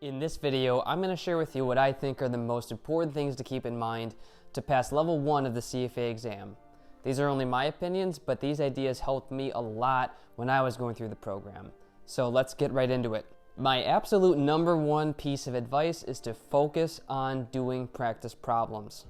In this video, I'm going to share with you what I think are the most important things to keep in mind to pass level 1 of the CFA exam. These are only my opinions, but these ideas helped me a lot when I was going through the program. So let's get right into it. My absolute number one piece of advice is to focus on doing practice problems.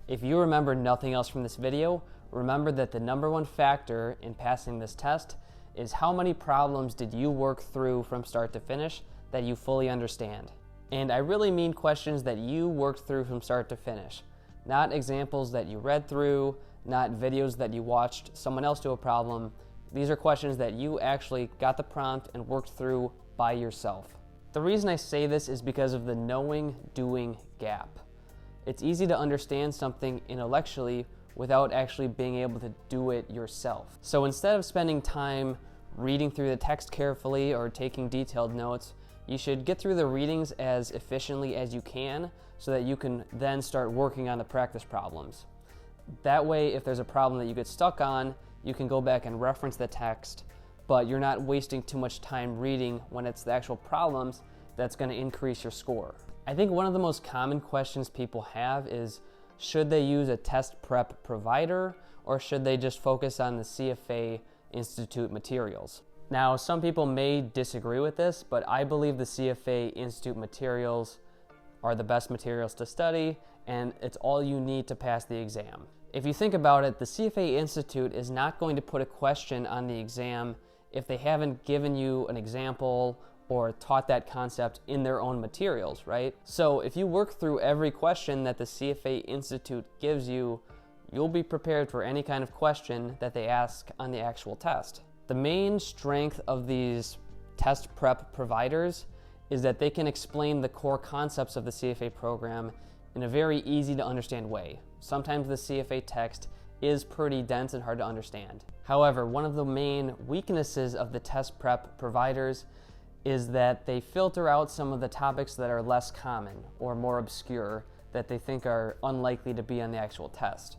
If you remember nothing else from this video, remember that the number one factor in passing this test is how many problems did you work through from start to finish that you fully understand. And I really mean questions that you worked through from start to finish, not examples that you read through, not videos that you watched someone else do a problem. These are questions that you actually got the prompt and worked through by yourself. The reason I say this is because of the knowing-doing gap. It's easy to understand something intellectually without actually being able to do it yourself. So instead of spending time reading through the text carefully or taking detailed notes, you should get through the readings as efficiently as you can so that you can then start working on the practice problems. That way, if there's a problem that you get stuck on, you can go back and reference the text, but you're not wasting too much time reading when it's the actual problems that's going to increase your score. I think one of the most common questions people have is, should they use a test prep provider or should they just focus on the CFA Institute materials? Now, some people may disagree with this, but I believe the CFA Institute materials are the best materials to study, and it's all you need to pass the exam. If you think about it, the CFA Institute is not going to put a question on the exam if they haven't given you an example or taught that concept in their own materials, right? So if you work through every question that the CFA Institute gives you, you'll be prepared for any kind of question that they ask on the actual test. The main strength of these test prep providers is that they can explain the core concepts of the CFA program in a very easy to understand way. Sometimes the CFA text is pretty dense and hard to understand. However, one of the main weaknesses of the test prep providers is that they filter out some of the topics that are less common or more obscure that they think are unlikely to be on the actual test.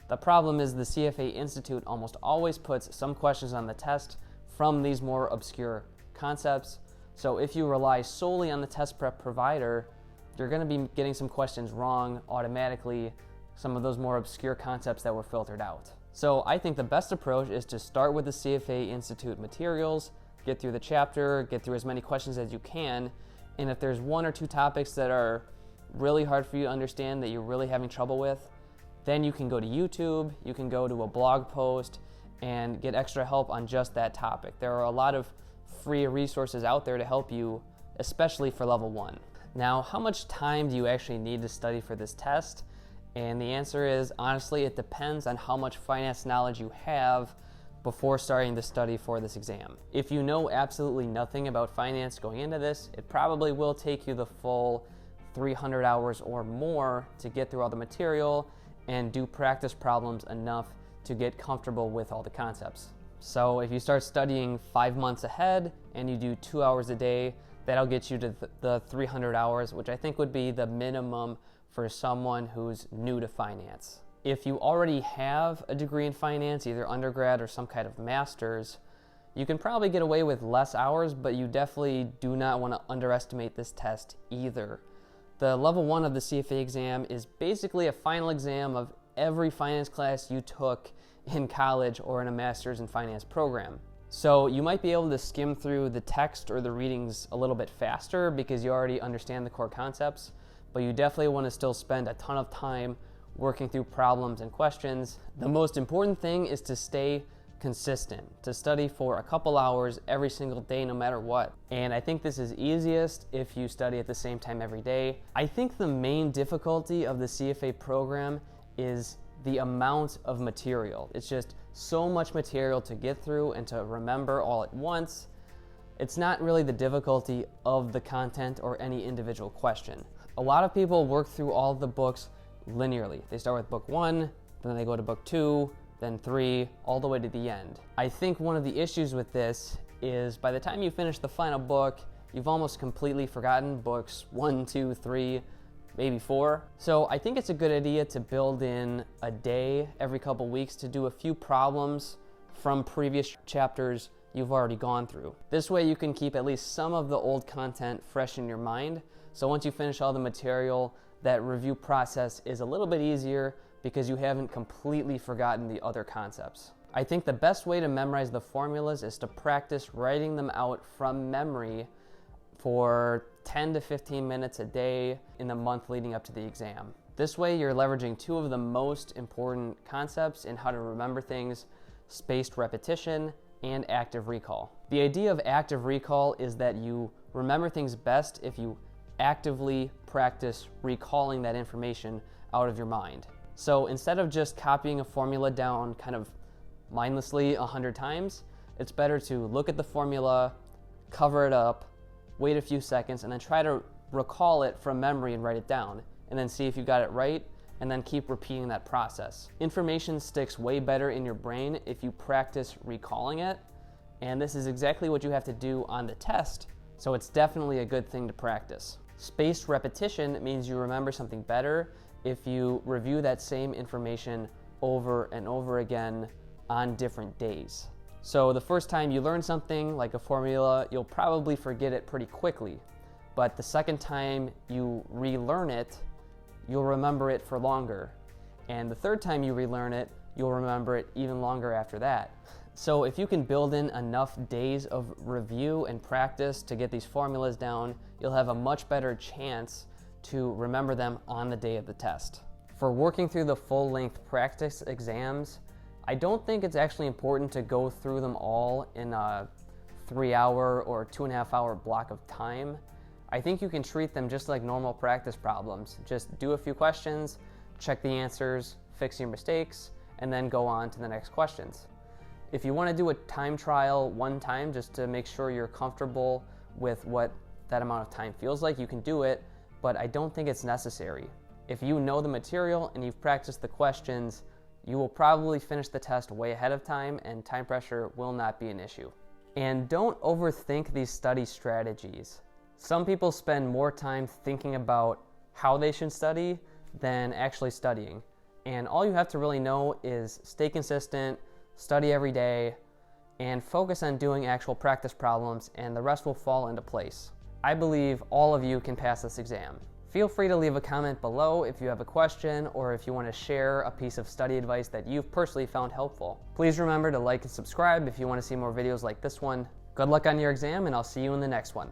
The problem is the CFA Institute almost always puts some questions on the test from these more obscure concepts. So if you rely solely on the test prep provider, you're going to be getting some questions wrong automatically, some of those more obscure concepts that were filtered out. So I think the best approach is to start with the CFA Institute materials, get through the chapter, get through as many questions as you can, and if there's one or two topics that are really hard for you to understand that you're really having trouble with, then you can go to YouTube, you can go to a blog post and get extra help on just that topic. There are a lot of free resources out there to help you, especially for level 1. Now, how much time do you actually need to study for this test? And the answer is, honestly, it depends on how much finance knowledge you have before starting to study for this exam. If you know absolutely nothing about finance going into this, it probably will take you the full 300 hours or more to get through all the material and do practice problems enough to get comfortable with all the concepts. So if you start studying 5 months ahead and you do 2 hours a day, that'll get you to the 300 hours, which I think would be the minimum for someone who's new to finance. If you already have a degree in finance, either undergrad or some kind of master's, you can probably get away with less hours, but you definitely do not want to underestimate this test either. The level 1 of the CFA exam is basically a final exam of every finance class you took in college or in a master's in finance program. So you might be able to skim through the text or the readings a little bit faster because you already understand the core concepts, but you definitely want to still spend a ton of time working through problems and questions. The most important thing is to stay consistent, to study for a couple hours every single day no matter what. And I think this is easiest if you study at the same time every day. I think the main difficulty of the CFA program is the amount of material. It's just so much material to get through and to remember all at once. It's not really the difficulty of the content or any individual question. A lot of people work through all of the books linearly. They start with book 1, then they go to book 2, then 3, all the way to the end. I think one of the issues with this is by the time you finish the final book, you've almost completely forgotten books 1, 2, 3, maybe 4. So I think it's a good idea to build in a day every couple weeks to do a few problems from previous chapters you've already gone through. This way you can keep at least some of the old content fresh in your mind, so once you finish all the material, that review process is a little bit easier because you haven't completely forgotten the other concepts. I think the best way to memorize the formulas is to practice writing them out from memory for 10 to 15 minutes a day in the month leading up to the exam. This way you're leveraging two of the most important concepts in how to remember things: spaced repetition and active recall. The idea of active recall is that you remember things best if you actively practice recalling that information out of your mind. So instead of just copying a formula down kind of mindlessly 100 times, it's better to look at the formula, cover it up, wait a few seconds, and then try to recall it from memory and write it down, and then see if you got it right, and then keep repeating that process. Information sticks way better in your brain if you practice recalling it, and this is exactly what you have to do on the test, so it's definitely a good thing to practice. Spaced repetition means you remember something better if you review that same information over and over again on different days. So the first time you learn something like a formula, you'll probably forget it pretty quickly, but the second time you relearn it, you'll remember it for longer. And the third time you relearn it, you'll remember it even longer after that. So if you can build in enough days of review and practice to get these formulas down, you'll have a much better chance to remember them on the day of the test. For working through the full-length practice exams, I don't think it's actually important to go through them all in a 3-hour or 2.5-hour block of time. I think you can treat them just like normal practice problems. Just do a few questions, check the answers, fix your mistakes, and then go on to the next questions. If you want to do a time trial one time just to make sure you're comfortable with what that amount of time feels like, you can do it, but I don't think it's necessary. If you know the material and you've practiced the questions, you will probably finish the test way ahead of time, and time pressure will not be an issue. And don't overthink these study strategies. Some people spend more time thinking about how they should study than actually studying. And all you have to really know is stay consistent, study every day, and focus on doing actual practice problems, and the rest will fall into place. I believe all of you can pass this exam. Feel free to leave a comment below if you have a question or if you want to share a piece of study advice that you've personally found helpful. Please remember to like and subscribe if you want to see more videos like this one. Good luck on your exam, and I'll see you in the next one.